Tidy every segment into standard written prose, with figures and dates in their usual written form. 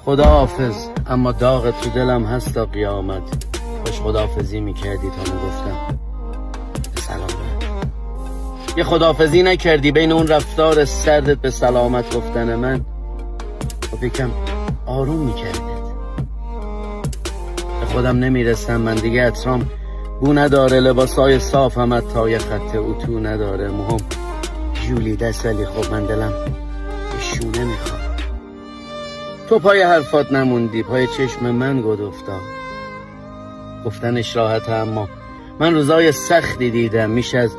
خدا حافظ، اما داغ تو دلم هست تا قیامت. خوش خداحافظی میکردی تا میگفتم به سلامت. یه خداحافظی نکردی بین اون رفتار سردت به سلامت گفتن من. خب یکم آروم میکردت. به خودم نمیرسم من دیگه، اطرام بو نداره، لباسای صاف هم حتی خط اتو نداره، موهم جولی دست، ولی خب من دلم به شونه میخواد. تو پای حرفات نموندی، پای چشم من گدفتا. گفتنش راحته اما من روزای سختی دیدم، میشه از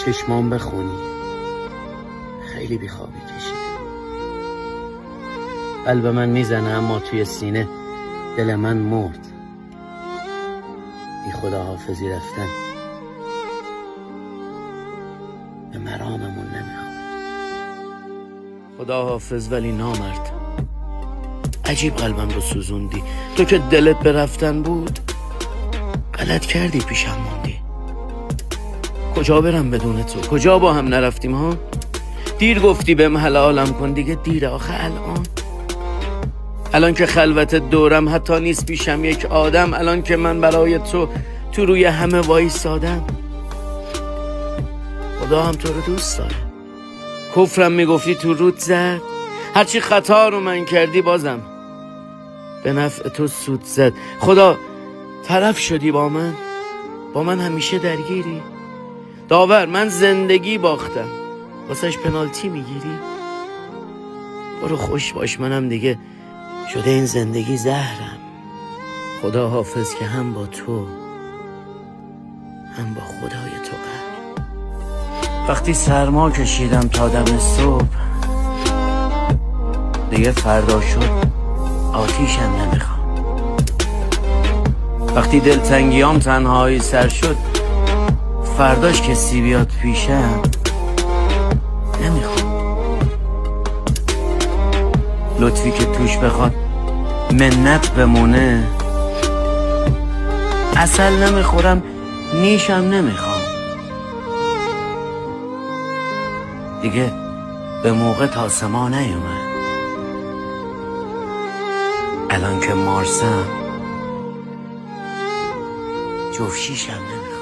چشمام بخونی. خیلی بیخوابی کشیدم. قلب من میزنه اما توی سینه دل من مرد. بی خداحافظی رفتن به مراممون نمیخواد. خدا حافظ ولی نامرد. عجیب قلبم رو سوزوندی. تو که دلت به رفتن بود غلط کردی، پیشم موندی. کجا برم بدون تو؟ کجا با هم نرفتیم ها؟ دیر گفتی بهم حلالم کن، دیگه دیره آخه الان که خلوت دورم حتی نیست پیشم یک آدم. الان که من برای تو روی همه وایسادم. خدا هم تو رو دوست داره. کفرم میگفتی تو رود زد، هرچی خطا رو من کردی بازم به نفع تو سود زد. خدا طرف شدی با من همیشه درگیری. داور من زندگی باختم، واسش پنالتی میگیری. برو خوش باش، منم دیگه شده این زندگی زهرم. خدا حافظ که هم با تو هم با خدای تو قهر. وقتی سرما کشیدم تا دم صبح، دیگه فردا شد آتیشم نمیخوام. وقتی دلتنگیام تنهایی سر شد، فرداش کسی بیاد پیشم نمیخوام. لطفی که توش بخواد منت بمونه، عسل نمیخورم نیشم نمیخوام. دیگه به موقع تاسما نیومد، الان که مارسم جفشیشم نمیخوام.